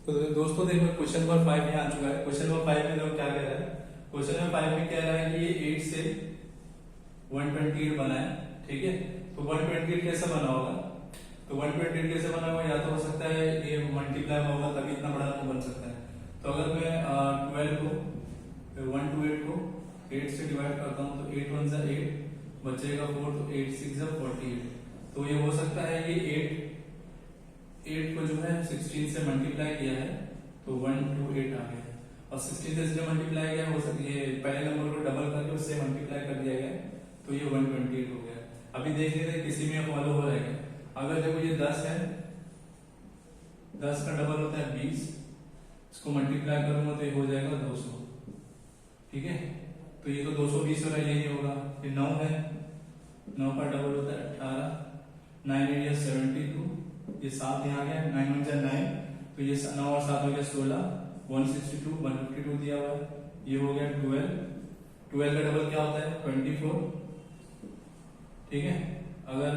तो दोस्तों देखो क्वेश्चन नंबर 5 में आ चुका है। क्वेश्चन नंबर 5 में देखो क्या कह रहा है। क्वेश्चन नंबर 5 में कह रहा है कि ये 8 से 128 बना है, ठीक है। तो 128 कैसे बना होगा? तो 128 कैसे बना होगा? या तो हो सकता है ये मल्टीप्लाई होगा तभी इतना बड़ा नंबर बन सकता है। तो अगर मैं 12 को 128 को 8 से डिवाइड करता हूँ तो 8 1 8 बचेगा 4, तो 8 6 48। तो ये हो सकता है ये 8 को जो है 16 से मल्टीप्लाई किया है तो 128 आ गया, और 16 से इसलिए मल्टीप्लाई किया हो सकता है पहले नंबर को डबल करके उससे मल्टीप्लाई कर दिया गया तो ये 128 हो गया। अभी देख लेते हैं किसी में फॉलो हो रहेगा। अगर देखो ये 10 है, 10 का डबल होता है 20, इसको मल्टीप्लाई करूंगा तो ये हो जाएगा 200, ठीक है। तो ये तो 220 हो रहा है, ये नहीं होगा। फिर 9 है, 9 का डबल होता है 18, 9 8 72, ये 7 यहाँ गया, 9 1 9, तो ये 9 और 7 हो गया 16, 162 152 दिया हुआ है, ये हो गया 12, 12 का डबल क्या होता है 24, ठीक है। अगर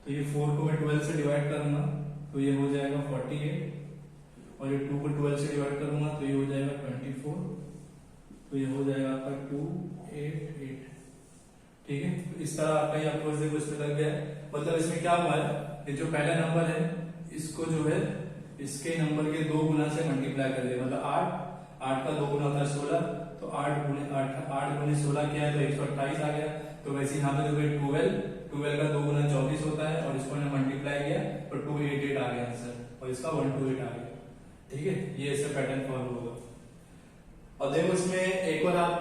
तो ये 4 को मैं 12 से डिवाइड करूंगा तो ये हो जाएगा 48, और ये 2 को 12 से डिवाइड करूंगा तो ये हो जाएगा 24, तो ये हो जाएगा आपका 288, ठीक है। तो इस तरह आपका ये अप्रोच देखो इसमें लग गया है। मतलब इसमें क्या हुआ है, ये जो पहला नंबर है इसको जो है इसके नंबर के 2 गुना से मल्टीप्लाई कर दिया, मतलब 8 का 2 गुना होता है 16, तो 8 गुने 16 क्या है तो 128 आ गया। तो वैसे यहाँ पे देखो 12 का 2 गुना 24 होता है, और इसको मल्टीप्लाई किया तो 288 आ गया आंसर, और इसका 128 आ गया, ठीक है। ये ऐसे पैटर्न फॉलो होगा। और देखो इसमें एक और आप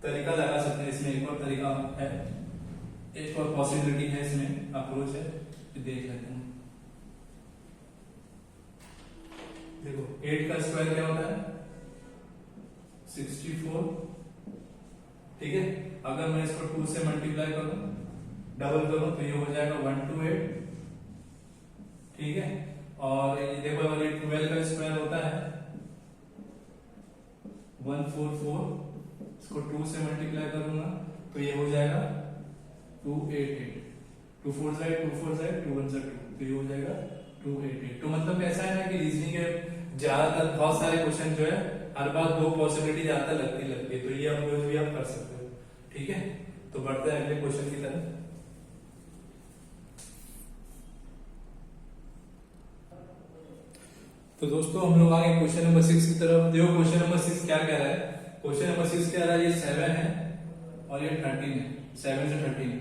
तरीका लगा सकते हैं, इसमें एक और तरीका है, एक और पॉसिबिलिटी है, इसमें अप्रोच है, देख लेते हैं। देखो 8 का स्क्वायर क्या होता है 64, ठीक है। अगर मैं इसको 2 से मल्टीप्लाई करूं, डबल करूं तो ये हो जाएगा 128, ठीक है। और ये देखो अगर ये 12 का स्क्वायर होता है 144, इसको 2 से मल्टीप्लाई करूंगा तो ये हो जाएगा 288, 2 4 2 4 2 1 2, तो ये हो जाएगा 288। तो मतलब ऐसा है ना कि रीजनिंग के ज्यादातर बहुत सारे क्वेश्चन जो है हर बार 2 पॉसिबिलिटी ज्यादातर लगती है, तो ये अप्रोच भी आप कर सकते हो, ठीक है। तो बढ़ते हैं अगले क्वेश्चन की तरफ। तो दोस्तों हम लोग आगे क्वेश्चन नंबर 6 की तरफ। देखो क्वेश्चन नंबर 6 क्या कह रहा है। क्वेश्चन नंबर 6 कह रहा है ये 7 है और ये 13 है, 7 से 13।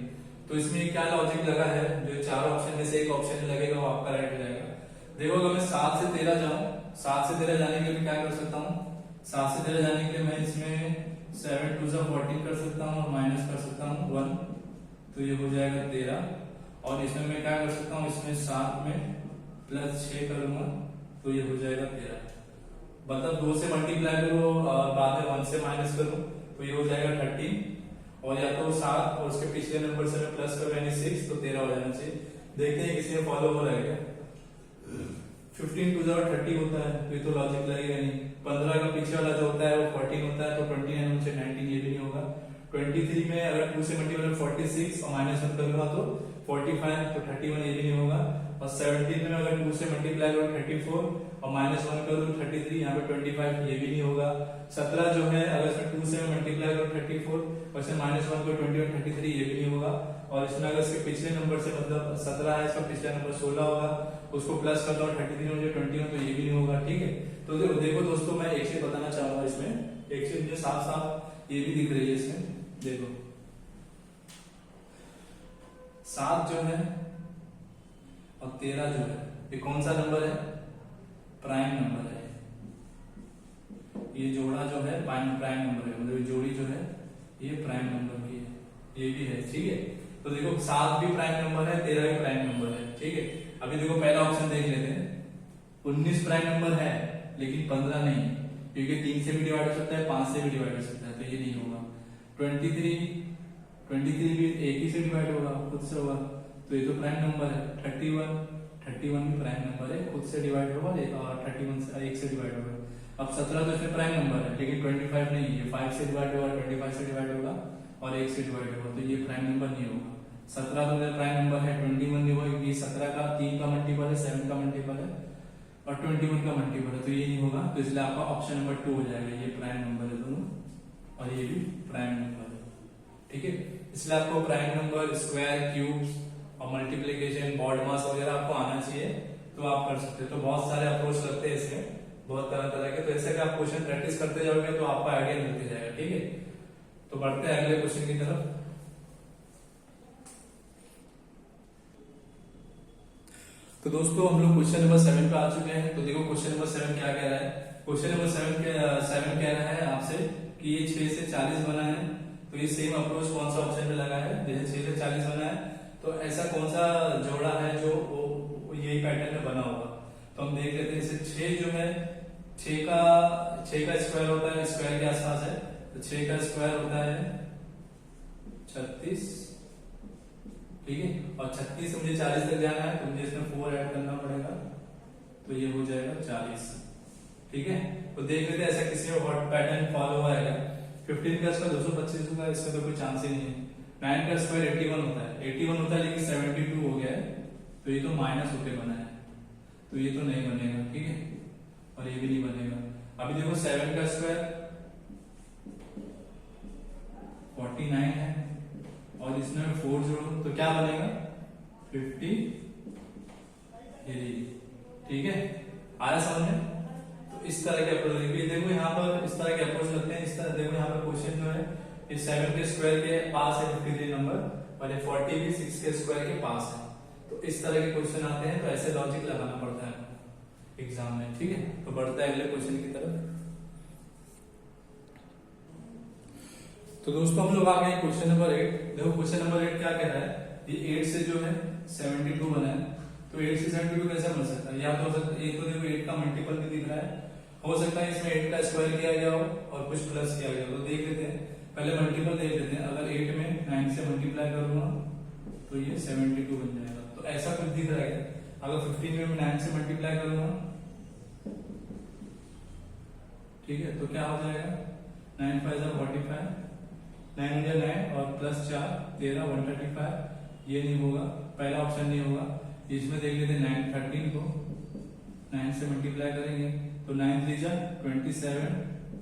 तो इसमें क्या लॉजिक लगा है, जो चारों ऑप्शन में से एक ऑप्शन लगेगा वो आपका राइट हो जाएगा। देखो अगर मैं 7 से 13 जाऊं, 7 से 13 जाने के लिए क्या कर सकता हूँ, 7 से 13 जाने के लिए मैं इसमें 7 2 14 कर सकता हूँ और माइनस कर सकता हूँ 1, तो ये हो जाएगा 13। और इसमें मैं क्या कर सकता हूँ, इसमें 7 में प्लस 6 करूंगा तो ये हो जाएगा 13। मतलब 2 से मल्टीप्लाई करो और बाद में 1 से माइनस करो तो ये हो जाएगा 13, और या तो 7 और उसके पिछले नंबर से मैं प्लस करूं यानी 6, तो 13 हो जाना चाहिए। देखते हैं किसी में फॉलो हो रहा है क्या। 15 2 30 होता है तो ये तो लॉजिक लगेगा नहीं। 15 का पीछे वाला जो होता है वो 14 होता है, तो 29 उनसे 19 ये भी नहीं होगा। 23 में अगर 2 से मल्टीप्लाई 46 और माइनस 1 करूंगा तो 45, तो 31 ये भी नहीं होगा। और 17 में अगर 2 से मल्टीप्लाई करो 34 और माइनस 1 करो तो 33, यहाँ पे 25 ये भी नहीं होगा। 17 जो है अगर इसमें 2 से मल्टीप्लाई करो 34 और इसमें माइनस 1 करो 21 33 ये भी नहीं होगा। और इसमें अगर इसके पिछले नंबर से मतलब 17 है, इसका पिछला नंबर 16 होगा, उसको प्लस कर दो 33 हो जाए 21, तो ये भी नहीं होगा, ठीक है। तो देखो दोस्तों मैं एक चीज बताना चाहूंगा, इसमें एक चीज मुझे साफ साफ ये भी दिख रही है इसमें। देखो 7 जो है और 13 जो है ये कौन सा नंबर है, प्राइम नंबर है। ये जोड़ा जो है प्राइम नंबर है, मतलब ये जोड़ी जो है ये प्राइम नंबर की है, ये भी है, ठीक है। तो देखो 7 भी प्राइम नंबर है, 13 भी प्राइम नंबर है, ठीक है। अभी देखो पहला ऑप्शन देख लेते हैं। 19 प्राइम नंबर है लेकिन 15 नहीं, क्योंकि 3 से भी डिवाइड हो सकता है, 5 से भी डिवाइड हो सकता है, तो ये नहीं होगा। 23 भी एक ही से डिवाइड होगा, खुद से होगा, तो ये तो प्राइम नंबर है। 31 भी प्राइम नंबर है, खुद से डिवाइड होगा, और 31 से एक से डिवाइड होगा। अब 17 तो इसमें प्राइम नंबर है लेकिन 25 नहीं है, 5 से डिवाइड होगा, 25 से डिवाइड होगा और 1 से डिवाइड होगा, तो ये प्राइम नंबर नहीं होगा। 17 तो मेरा प्राइम नंबर है, 21 नहीं होगा क्योंकि 17 का 3 का मल्टीपल है, 7 का मल्टीपल है और 21 का मल्टीपल है, तो ये नहीं होगा। तो इसलिए आपका ऑप्शन नंबर 2 हो जाएगा। ये प्राइम नंबर है दोनों और ये भी प्राइम नंबर है, ठीक है। इसलिए आपको प्राइम नंबर, स्क्वायर, क्यूब्स और मल्टीप्लीकेशन, बॉड मास वगैरह आपको आना चाहिए, तो आप कर सकते हो। तो बहुत सारे अप्रोच लगते हैं इसमें, बहुत तरह तरह के। तो ऐसे कि आप क्वेश्चन प्रैक्टिस करते जाओगे तो आपको आइडिया मिलते जाएगा, ठीक है। तो बढ़ते हैं अगले क्वेश्चन की तरफ। तो दोस्तों हम लोग क्वेश्चन नंबर 7 पे आ चुके हैं। तो देखो क्वेश्चन नंबर 7 क्या कह रहा है। क्वेश्चन नंबर 7 कह रहा है आपसे कि ये 6 से 40 बना है, तो ये सेम अप्रोच कौन सा ऑप्शन में लगा है। जैसे 6 से 40 बना है तो ऐसा कौन सा जोड़ा है जो यही पैटर्न में बना होगा। तो हम देख लेते हैं। जैसे 6 जो है, 6 का स्क्वायर होता है, स्क्वायर के आसपास है, तो 6 का स्क्वायर होता है 36, ठीक है। और 36 से मुझे 40 तक जाना है, तो मुझे इसमें 4 ऐड करना पड़ेगा, तो ये हो जाएगा 40, ठीक है। तो देख लेते हैं ऐसा किसी में व्हाट पैटर्न फॉलो हुआ है। 15 का स्क्वायर 225 होगा, इसमें तो कोई चांस ही नहीं है। 9 का स्क्वायर 81 होता है, 81 होता है लेकिन 72 हो गया है, तो ये तो माइनस होके बना है, तो ये तो नहीं बनेगा, ठीक है। और ये भी नहीं बनेगा। अभी देखो 7 का स्क्वायर 49 है और इसमें 4 जोड़ो तो क्या बनेगा 50, ठीक है। आया समझ में। तो इस तरह के अप्रोच देखो यहाँ पर, इस तरह के अप्रोच लगते हैं। इस तरह देखो यहाँ पर क्वेश्चन जो है इस 7 के स्क्वायर के पास है 53 नंबर और ये 40 भी 6 के स्क्वायर के पास है। तो इस तरह के क्वेश्चन आते हैं, तो ऐसे लॉजिक लगाना पड़ता है एग्जाम में, ठीक है। तो बढ़ता है अगले क्वेश्चन की तरफ। तो दोस्तों हम लोग आ गए क्वेश्चन नंबर 8। देखो क्वेश्चन नंबर 8 क्या कह रहा है। ये 8 से जो है 72 बना है, तो 8 से 72 कैसे बन सकता है। या तो हो सकता है, ये तो देखो 8 का मल्टीपल भी दिख रहा है, हो सकता है इसमें 8 का स्क्वायर किया गया हो और कुछ प्लस किया गया हो। तो देख लेते हैं, पहले मल्टीपल देख लेते हैं। अगर 8 में 9 से मल्टीप्लाई करूंगा तो ये 72 बन जाएगा। तो ऐसा कुछ दिख रहा है। अगर 15 में 9 से मल्टीप्लाई करूंगा, ठीक है, तो क्या हो जाएगा 9 5 45, 9 9 और प्लस 4 13 135। ये नहीं होगा, पहला ऑप्शन नहीं होगा। इसमें देख लेते हैं 9 13 को 9 से मल्टीप्लाई करेंगे तो 9 3 जा 27,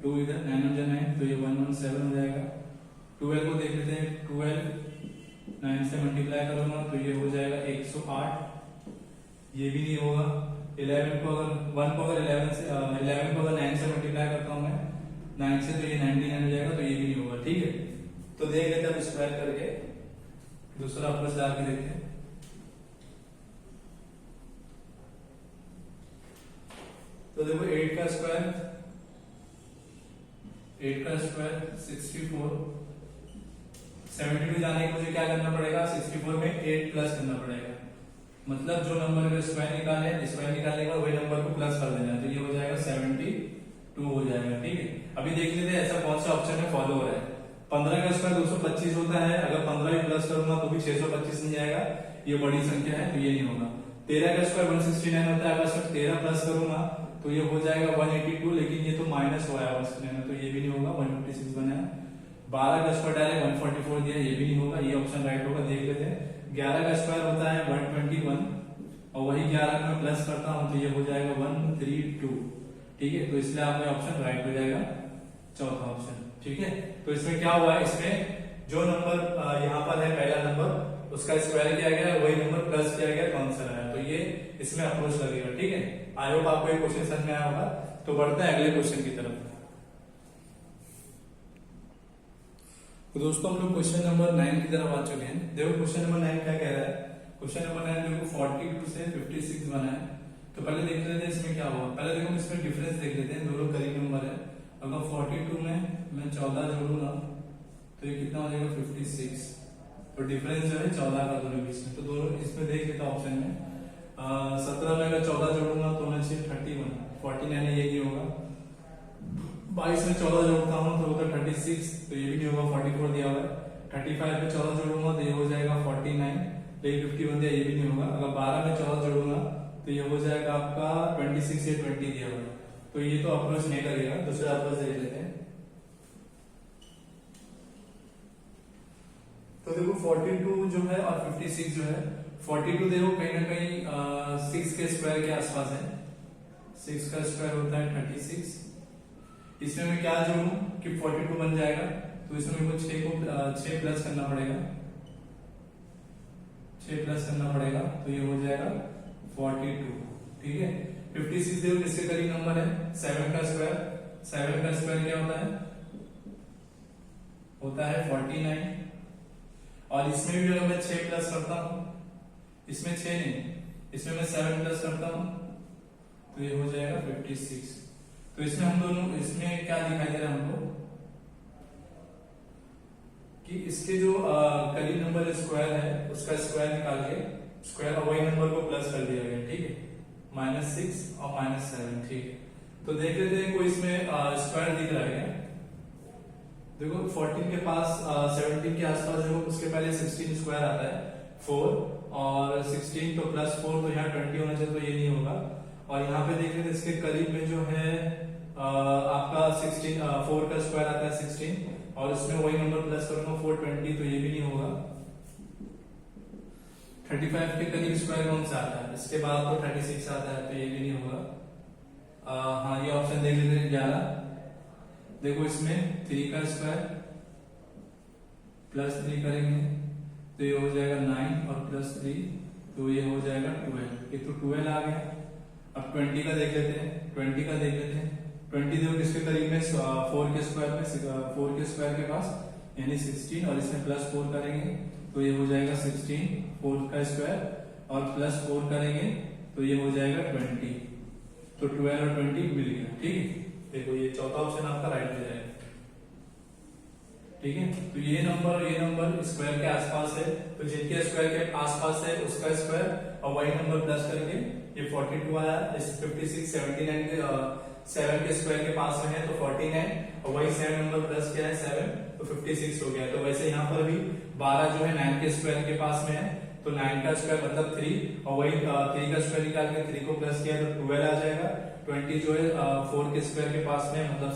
2 इधर 9 9, तो ये 117 हो जाएगा। 12 को देख लेते हैं, 12 9 से मल्टीप्लाई करूंगा तो ये हो जाएगा 108। ये भी नहीं होगा। 11 को अगर 1 को अगर 11 को अगर 9 से मल्टीप्लाई करता हूं मैं 9 से, तो ये 99 हो जाएगा, तो ये भी नहीं होगा, ठीक है। तो देख लेते हैं अब स्क्वायर करके दूसरा अप्रोच लगा के देखते हैं। तो देखो 8 का स्क्वायर 64, 72 जाने के मुझे क्या करना पड़ेगा 64 में 8 प्लस करना पड़ेगा। मतलब जो नंबर का स्क्वायर निकाले, स्क्वायर निकालने के बाद वही नंबर को प्लस कर देना, तो ये हो जाएगा 72 हो जाएगा, ठीक है। अभी देख लेते हैं ऐसा कौन सा ऑप्शन में फॉलो हो रहा है। 15 का स्क्वायर 225 होता है, अगर 15 भी प्लस करूंगा तो भी 625 नहीं जाएगा, ये बड़ी संख्या है, तो ये नहीं होगा। 13 का स्क्वायर 169 होता है, अगर सिर्फ 13 प्लस करूंगा तो ये हो जाएगा 182, लेकिन ये तो माइनस हुआ है 169, तो ये भी नहीं होगा, 156 बना है। 12 का स्क्वायर डायरेक्ट 144 दिया, ये भी नहीं होगा, ये ऑप्शन राइट होगा। देख लेते हैं 11 का स्क्वायर होता है 121 और वही 11 में प्लस करता हूं तो ये हो जाएगा 132, ठीक है। तो इसलिए आपका ऑप्शन राइट हो जाएगा, चौथा ऑप्शन, ठीक है। तो इसमें क्या हुआ है, इसमें जो नंबर यहाँ पर है पहला नंबर उसका स्क्वायर किया गया, वही नंबर प्लस किया गया, कौन सा है, तो ये इसमें अप्रोच लगेगा, ठीक है। आई होप आपको ये क्वेश्चन समझ में आया होगा। तो बढ़ते हैं अगले क्वेश्चन की तरफ। तो दोस्तों हम लोग क्वेश्चन नंबर 9 की तरफ आ चुके हैं। देखो क्वेश्चन नंबर 9 क्या कह रहा है। क्वेश्चन नंबर 9 देखो 42 से 56 बना है। तो पहले देख लेते हैं इसमें क्या होगा। पहले देखो इसमें डिफरेंस देख लेते हैं, दोनों करीब नंबर है। अगर 42 में मैं 14 जोड़ूंगा तो ये कितना हो जाएगा 56, तो डिफरेंस जो है 14 का दोनों बीच में। तो दोनों इसमें देख लेता हूं ऑप्शन में 17 में अगर 14 जोड़ूंगा तो होना चाहिए 31, 49 ये नहीं होगा। 22 में 14 जोड़ता हूं तो होगा 36, तो ये भी नहीं होगा, 44 दिया हुआ है। 35 में 14 जोड़ूंगा तो ये हो जाएगा 49, लेकिन 51 दिया, ये भी नहीं होगा। अगर 12 में 14 जोड़ूंगा तो ये हो जाएगा आपका 26 या 20 दिया हुआ है, तो ये तो अप्रोच नहीं करेगा। दूसरा अप्रोच देख लेते हैं। तो देखो 42 जो है और 56 जो है, 42 देखो कहीं ना कहीं 6 के स्क्वायर के आसपास है, 6 का स्क्वायर होता है 36। इसमें मैं क्या जोड़ूं कि 42 बन जाएगा, तो इसमें मेरे को 6 प्लस करना पड़ेगा, 6 प्लस करना पड़ेगा, तो ये हो जाएगा 42। ठीक है, 56 देखो किसके करीब नंबर है, 7 का स्क्वायर, 7 का स्क्वायर क्या होता है, होता है 49। और इसमें भी अगर मैं 6 प्लस करता हूं, इसमें 6 नहीं, इसमें मैं 7 प्लस करता हूं, तो ये हो जाएगा 56। तो इसमें हम दोनों, इसमें क्या दिखाई दे रहा है हमको कि इसके जो करीब नंबर स्क्वायर है उसका स्क्वायर निकाल के स्क्वायर और वही नंबर को प्लस कर दिया गया। ठीक है, -6 और -7। ठीक है, तो देख लेते हैं कोई इसमें स्क्वायर दिख रहा है। देखो 14 के पास 17 के आसपास जो उसके पहले 16 स्क्वायर आता है 4, और 16 तो +4, तो यहाँ 20 होना चाहिए, तो ये नहीं होगा। और यहाँ पे देख लेते इसके करीब में जो है आपका 16 4 का स्क्वायर आता है 16, और इसमें वही नंबर प्लस करूंगा 420, तो ये भी नहीं होगा। 35 के करीब स्क्वायर कौन सा आता है, इसके बाद तो 36 आता है, तो ये भी नहीं होगा। हाँ, ये ऑप्शन देख लेते हैं 11। देखो इसमें 3 का स्क्वायर +3 करेंगे तो ये हो जाएगा 9, और +3 तो ये हो जाएगा 12। ये तो 12 आ गया। अब 20 का देख लेते हैं, 20 का देख लेते हैं। 20 देखो किसके करीब में, 4 के स्क्वायर में, 4 के स्क्वायर के पास, यानी 16, और इसमें +4 करेंगे तो ये हो जाएगा 16, 4 का स्क्वायर, और +4 करेंगे तो ये हो जाएगा 20। तो 12 और 20 मिल गया। ठीक है, देखो ये चौथा ऑप्शन आपका राइट हो जाएगा। ठीक है, तो ये नंबर स्क्वायर के आसपास है, तो जिनके स्क्वायर के आसपास है उसका स्क्वायर और वही नंबर प्लस करके ये 42 आया। इस 56 79 के 7 के स्क्वायर के पास में है तो 49, और वही 7 नंबर प्लस किया है 7, तो 56 हो गया। तो वैसे यहाँ पर भी 12 जो है 9 के स्क्वायर के पास में है, तो 9 का स्क्वायर मतलब 3, और वही 3 का स्क्वायर निकाल के 3 को प्लस किया तो 12 आ जाएगा। 20 जो है 4 के स्क्वायर के पास में मतलब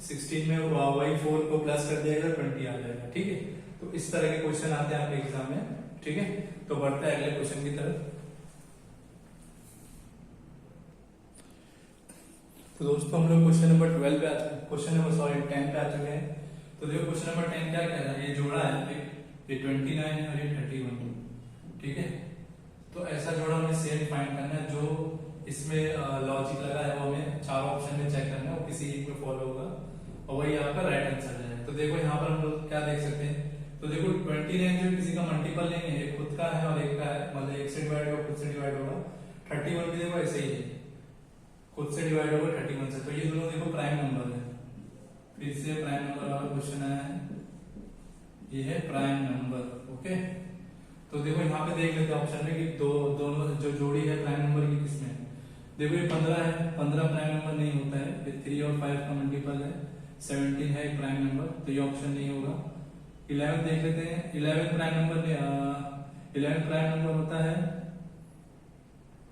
16 में वही 4 को प्लस कर दिया गया 20 आ जाएगा। ठीक है, तो इस तरह के क्वेश्चन आते हैं आपके एग्जाम में। ठीक है, तो बढ़ते हैं अगले क्वेश्चन की तरफ। तो दोस्तों हम लोग क्वेश्चन नंबर 10 पे आ चुके हैं। तो देखो क्वेश्चन नंबर 10 क्या कह रहा है, ये जोड़ा है, ये 29 और ये 31। ठीक है, तो ऐसा जोड़ा हमें सेम फाइंड करना है, जो इसमें लॉजिक लगा है वो हमें 4 ऑप्शन में चेक करना है, वो किसी एक में फॉलो होगा और वही आपका राइट आंसर है। तो देखो यहाँ पर हम लोग क्या देख सकते हैं, तो देखो 29 जो किसी का मल्टीपल नहीं है, एक खुद का है और एक का है, मतलब एक से डिवाइड होगा, खुद से डिवाइड होगा। 31 भी देखो ऐसे ही है, खुद से डिवाइड होगा 31 से, तो ये दोनों देखो प्राइम नंबर है। फिर से प्राइम नंबर वाला क्वेश्चन आया है, ये है प्राइम नंबर। ओके, तो देखो यहाँ पे देख लेते हैं ऑप्शन में कि दोनों जो जोड़ी है प्राइम नंबर की किसमें है। देखो ये 15 है, 15 प्राइम नंबर नहीं होता है, ये 3 और 5 का मल्टीपल है। 17 है एक प्राइम नंबर, तो ये ऑप्शन नहीं होगा। 11 देख लेते हैं, 11 प्राइम नंबर 11 प्राइम नंबर होता है,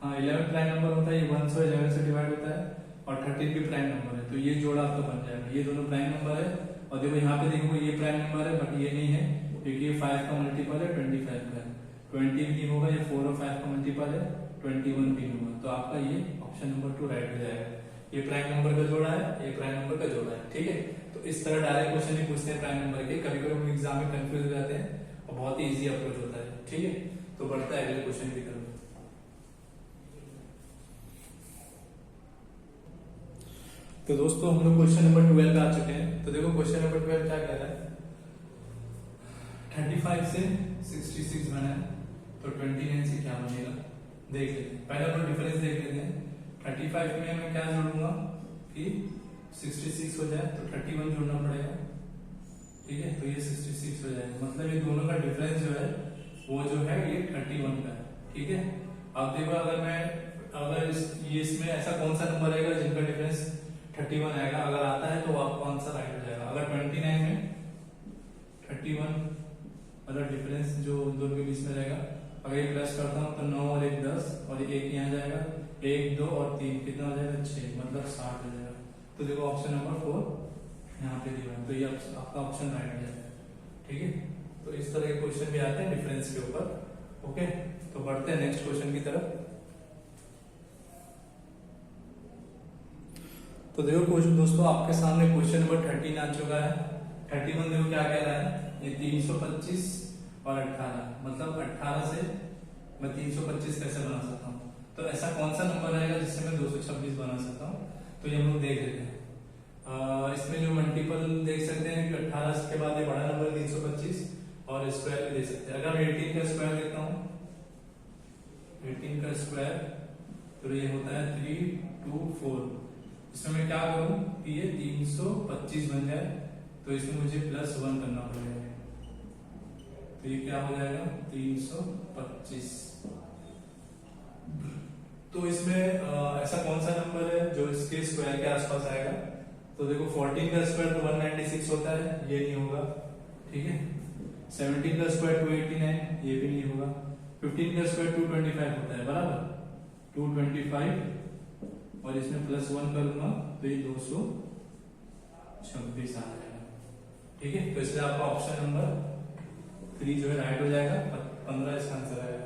हाँ 11 प्राइम नंबर होता है, ये 1 से 11 से डिवाइड होता है, और 13 भी प्राइम नंबर है, तो ये जोड़ा आपका बन जाएगा। ये दोनों प्राइम नंबर है, और देखो यहाँ पे देखो ये प्राइम नंबर है बट ये नहीं है, क्योंकि ये 5 का मल्टीपल है 25 का है, 20 भी नहीं होगा, ये 4 और 5 का मल्टीपल है, 21 भी नहीं होगा, तो आपका ये ऑप्शन नंबर 2 राइट हो जाएगा। ये प्राइम नंबर का जोड़ा है, ये प्राइम नंबर का जोड़ा है। ठीक है, तो इस तरह डायरेक्ट क्वेश्चन नहीं पूछते हैं प्राइम नंबर के, कभी कभी हम एग्जाम में कंफ्यूज हो जाते हैं और बहुत ही इजी अप्रोच होता है। ठीक है, तो बढ़ता है अगले क्वेश्चन की तरफ। तो दोस्तों हम लोग क्वेश्चन नंबर 12 पे आ चुके हैं। तो देखो क्वेश्चन नंबर 12 क्या कह रहा है, 35 से 66 बना है, तो 29 से क्या बनेगा देख लेते हैं। पहला तो डिफरेंस देख लेते हैं। 35 में मैं क्या जोड़ूंगा कि 66 हो जाए, तो 31 जोड़ना पड़ेगा। ठीक है, तो ये 66 हो जाएगा, मतलब ये दोनों का डिफरेंस जो है वो जो है ये 31 का है। ठीक है, अब देखो अगर ये इसमें ऐसा कौन सा नंबर आएगा जिनका डिफरेंस 31 आएगा, अगर आता है तो आपका आंसर राइट हो जाएगा। अगर 29 में 31 अगर डिफरेंस जो दोनों के बीच में रहेगा, अगर ये प्लस करता हूं तो 9 और 1 10, और 1 यहाँ जाएगा, 1 2 और 3 कितना हो जाएगा 6, मतलब 60 हो जाएगा। तो देखो ऑप्शन नंबर 4 यहाँ पे दिया है, तो ये आपका ऑप्शन राइट हो जाएगा। ठीक है, तो इस तरह के क्वेश्चन भी आते हैं डिफरेंस के ऊपर। ओके, तो बढ़ते हैं नेक्स्ट क्वेश्चन की तरफ। तो देखो क्वेश्चन दोस्तों, आपके सामने क्वेश्चन नंबर 13 आ चुका है। 31 देखो क्या कह रहा है, ये 325 और 18, मतलब 18 से मैं 325 कैसे बना सकता हूँ। तो ऐसा कौन सा नंबर रहेगा जिससे मैं 226 बना सकता हूँ, तो ये हम लोग देख लेते हैं। इसमें जो मल्टीपल देख सकते हैं कि 18 के बाद ये बड़ा नंबर 325 और स्क्वायर भी दे सकते हैं। अगर 18 का स्क्वायर देता हूँ, 18 का स्क्वायर तो ये होता है 324। इसमें मैं क्या करूं कि ये 325 बन जाए, तो इसमें मुझे +1 करना पड़ेगा। तो ये क्या हो जाएगा 325। तो इसमें ऐसा कौन सा नंबर है जो इसके स्क्वायर के आसपास आएगा। तो देखो 14 का स्क्वायर तो 196 होता है, ये नहीं होगा, ठीक है। 17 का स्क्वायर 218 है, ये भी नहीं होगा। 15 का स्क्वायर 225 होता है, बराबर 225, और इसमें +1 करूंगा तो ये 226 आ जाएगा, ठीक है। तो इसलिए आपका ऑप्शन नंबर 3 जो है राइट हो जाएगा, 15 इसका आंसर आएगा।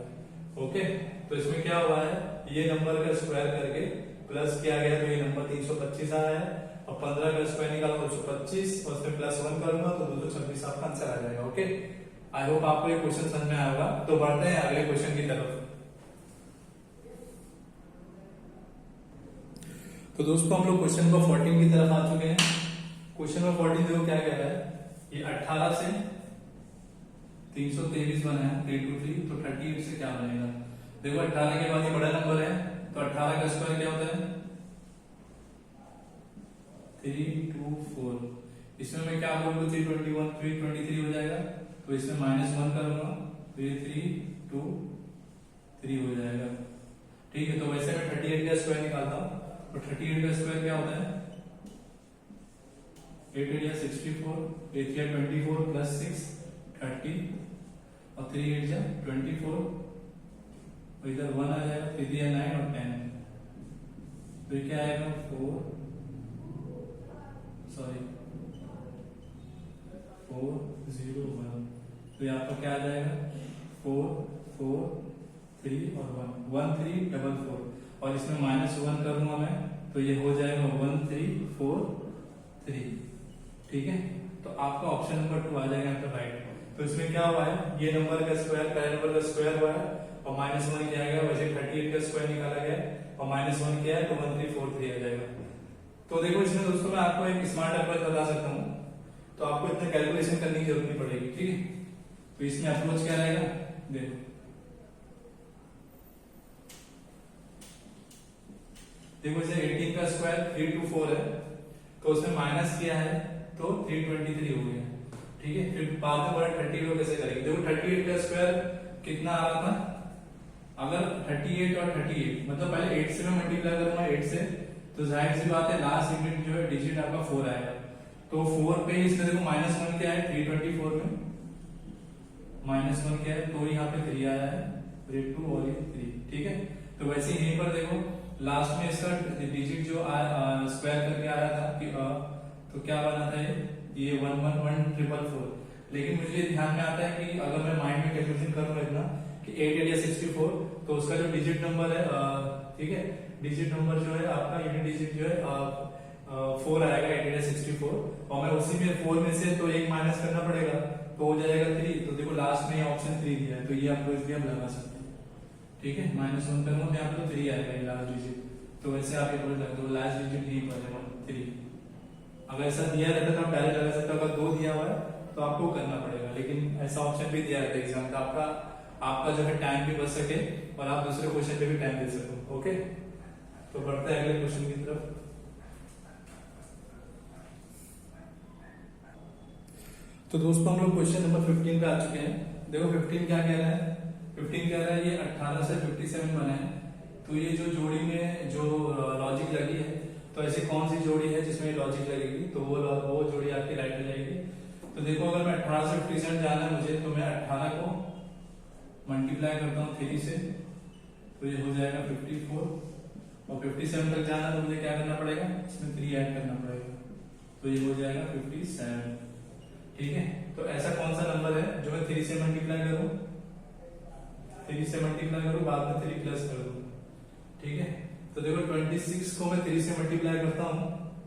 ओके, तो इसमें क्या हुआ है, ये नंबर का स्क्वायर करके प्लस किया गया तो ये नंबर 325 आया है, और 15 का स्क्वायर निकाला 225 और उसमें +1 करूंगा तो 226 आपका आंसर आ जाएगा। ओके, आई होप आपको ये क्वेश्चन समझ में आया होगा। तो बढ़ते हैं अगले क्वेश्चन की तरफ। तो दोस्तों हम लोग क्वेश्चन नंबर 14 की तरफ आ चुके हैं। क्वेश्चन नंबर 14 देखो क्या कह रहा है, ये 18 से 323 बना है, 323, तो 38 से क्या बनेगा। देखो 18 के बाद ये बड़ा नंबर है, तो 18 का स्क्वायर क्या होता है 324। इसमें मैं क्या बोलूँ 321, 323 हो जाएगा, तो इसमें -1 करूंगा तो ये 323 हो जाएगा, ठीक है। तो वैसे मैं 38 का स्क्वायर निकालता हूँ, तो 38 का स्क्वायर क्या होता है 8 8 या 64, 8 या 24 प्लस 6 30 और 3 8 या 24, तो इधर 1 आ जाएगा, 3 या 9 और 10, तो क्या आएगा 401। तो ये आपका क्या आ जाएगा 4 4 3 और 1 1344, और इसमें -1 करूंगा मैं तो ये हो जाएगा 1343, ठीक है। तो आपका ऑप्शन नंबर 2 आ जाएगा आपका राइट। तो इसमें क्या हुआ है, ये नंबर का स्क्वायर पहले नंबर का स्क्वायर हुआ है और -1 किया गया, वैसे 38 का स्क्वायर निकाला गया और -1 किया है तो 1343 आ जाएगा। तो देखो इसमें दोस्तों मैं आपको एक स्मार्ट अप्रोच बता सकता हूँ, तो आपको इतना कैलकुलेशन करने की जरूरत नहीं पड़ेगी, ठीक है। तो इसमें अप्रोच क्या रहेगा, देखो इसे 18 का स्क्वायर 324 है, तो उसमें माइनस किया है तो 323 हो गया, ठीक है। फिर बाद में बड़ा 38 को कैसे करेंगे, देखो 38 का स्क्वायर कितना आ रहा था, अगर 38 और 38 मतलब पहले 8 से मैं मल्टीप्लाई करूंगा 8 से, तो जाहिर सी बात है लास्ट यूनिट जो है डिजिट आपका 4 आएगा, तो 4 पे इसमें देखो -1 क्या है 324 में -1 क्या है, तो यहाँ पे 3 आया है, ये 2 और ये 3, ठीक है। तो वैसे यहीं पर देखो लास्ट में इसका डिजिट जो स्क्वायर करके आया था कि तो क्या बना था ये 111,444, लेकिन मुझे ध्यान में आता है कि अगर मैं माइंड में कैलकुलेशन करूंगा इतना कि 8 या 64, तो उसका जो डिजिट नंबर है, ठीक है, डिजिट नंबर जो है आपका यूनिट डिजिट जो है 4 आएगा 8 या 64, और मैं उसी में 4 में से तो एक माइनस करना पड़ेगा तो हो जाएगा 3। तो देखो लास्ट में ऑप्शन 3 दिया है, तो ये आप लोग हम लगा सकते हैं, ठीक है। -1 करूंगा तो यहाँ पे 3 आएगा ये लास्ट डिजिट, तो वैसे आप ये बोल सकते हो लास्ट डिजिट यही पड़ेगा 3। अगर ऐसा दिया रहता तो आप डायरेक्ट लगा सकते हो, अगर 2 दिया हुआ है तो आपको करना पड़ेगा, लेकिन ऐसा ऑप्शन भी दिया रहता है एग्जाम का, आपका जो है टाइम भी बच सके और आप दूसरे क्वेश्चन पे भी टाइम दे सको। ओके, तो बढ़ते हैं अगले क्वेश्चन की तरफ। तो दोस्तों हम लोग क्वेश्चन नंबर 15 पे आ चुके हैं। देखो 15 क्या कह रहा है, 15 कह रहा है ये 18 से 57 बना है, तो ये जो जोड़ी में जो लॉजिक लगी है, तो ऐसी कौन सी जोड़ी है जिसमें लॉजिक लगेगी, तो वो जोड़ी आपकी राइट हो जाएगी। तो देखो अगर मैं 18 से 57 जाना है मुझे, तो मैं 18 को मल्टीप्लाई करता हूँ 3 से, तो ये हो जाएगा 54, और 57 तक जाना तो मुझे क्या करना पड़ेगा, इसमें 3 ऐड करना पड़ेगा, तो ये हो जाएगा 57। ठीक है, तो ऐसा कौन सा नंबर है जो मैं 3 से मल्टीप्लाई करूं, 3 से मल्टीप्लाई करूं, बाद में 3 प्लस कर दूं। ठीक है, तो देखो 26 को मैं 3 से मल्टीप्लाई करता हूं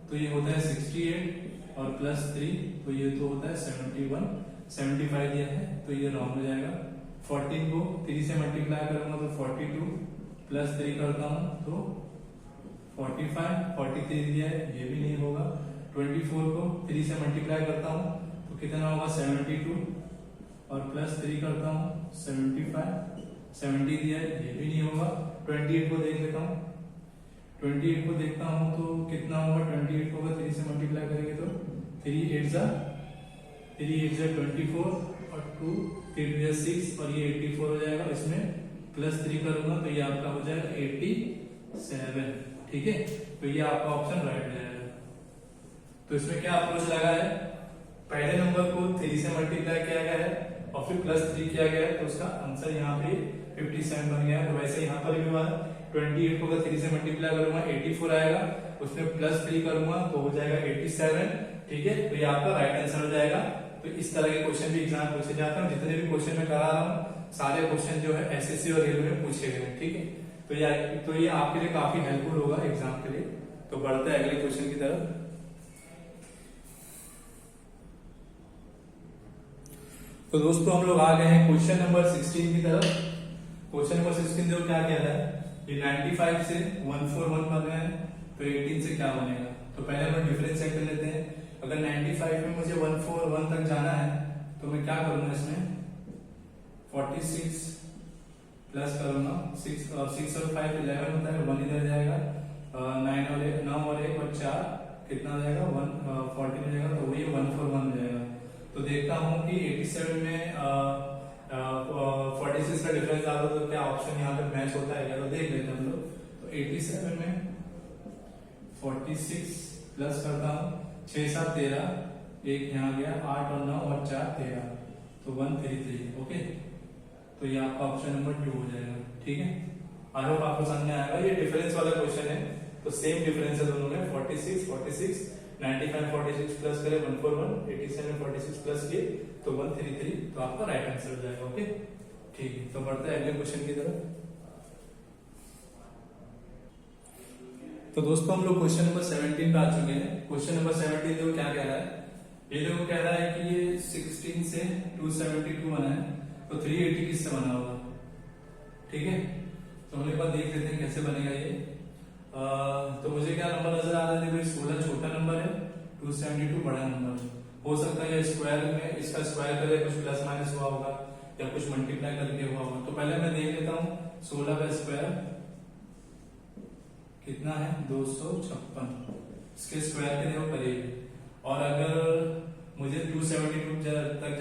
तो ये होता है 68 और प्लस 3 तो ये तो होता है 71, 75 दिया है तो ये रॉन्ग हो जाएगा। 14 को 3 से मल्टीप्लाई करूंगा तो 42 प्लस 3 करता हूं तो 45, 43 दिया है ये भी नहीं होगा। 24 को 3 से मल्टीप्लाई करता हूं तो कितना होगा 72 और प्लस 3 करता हूं 75, 70 दिया है ये भी नहीं होगा। 28 को देख लेता हूं, 28 को देखता हूं तो कितना होगा, 28 को 3 से मल्टीप्लाई करेंगे तो 3 8 जा 24 और 2 3 जा 6 और ये 84 हो जाएगा। इसमें प्लस 3 करूंगा तो ये आपका हो जाएगा 87। ठीक है, तो ये आपका ऑप्शन राइट हो जाएगा। तो इसमें क्या अप्रोच लगा है, पहले नंबर को 3 से मल्टीप्लाई किया गया है और फिर प्लस 3 किया गया है तो उसका आंसर यहाँ पे 57 बन गया है। तो वैसे यहाँ पर भी हुआ है, 28 को 3 से मल्टीप्लाई करूंगा 84 आएगा, उसमें प्लस 3 करूंगा तो हो जाएगा 87। ठीक है, तो ये आपका राइट आंसर हो जाएगा। तो इस तरह के क्वेश्चन भी एग्जाम पूछे जाते हैं। जितने भी क्वेश्चन मैं करा रहा हूँ सारे क्वेश्चन जो है एसएससी और रेलवे में पूछे गए। ठीक है, तो ये आपके लिए काफी हेल्पफुल होगा एग्जाम के लिए। तो बढ़ते हैं अगले क्वेश्चन की तरफ। तो दोस्तों हम लोग आ गए हैं क्वेश्चन नंबर 16 की तरफ। क्वेश्चन नंबर 16 जो क्या कह रहा है, ये 95 से 141 बन रहे हैं तो 18 से क्या बनेगा। तो पहले हम डिफरेंस चेक कर लेते हैं। अगर 95 में मुझे 141 तक जाना है तो मैं क्या करूंगा, इसमें 46 प्लस करूंगा 6 और 5 11 होता है, 1 इधर जाएगा, 9 और 1 और 4 कितना हो जाएगा 14 हो जाएगा, तो वही 141 हो जाएगा। तो देखता हूं कि 87 में 46 का डिफरेंस आता है तो क्या ऑप्शन यहाँ पे मैच होता है क्या, तो देख लेते हैं हम लोग। तो 87 में 46 प्लस करता हूँ 6 7 13, एक यहाँ गया 8 और 9 और 4 13 तो 133। ओके, तो ये आपका ऑप्शन नंबर 2 हो जाएगा। ठीक है, आई होप आपको समझ में आएगा। ये डिफरेंस वाला क्वेश्चन है तो सेम डिफरेंस है दोनों में, 46 95 46 प्लस करें 141, 87 46 प्लस किए तो 133, तो आपका राइट आंसर हो जाएगा। ओके, ठीक है, तो बढ़ते हैं अगले क्वेश्चन की तरफ। तो दोस्तों हम लोग क्वेश्चन नंबर 17 पे आ चुके हैं। क्वेश्चन नंबर 17 जो क्या कह रहा है, ये जो कह रहा है कि ये 16 से 272 बना है तो 380 किससे बना होगा। ठीक है, तो हम एक बार देख लेते हैं कैसे बनेगा ये। तो मुझे क्या नंबर नजर आ रहा है, देखो 16 छोटा नंबर है, 272 बड़ा नंबर है। हो सकता है स्क्वायर में इसका स्क्वायर करे कुछ प्लस माइनस हुआ होगा या कुछ मल्टीप्लाई करके हुआ होगा। तो पहले मैं देख लेता हूँ 16 का स्क्वायर कितना है 256, इसके स्क्वायर के देखो करिए। और अगर मुझे 272 तक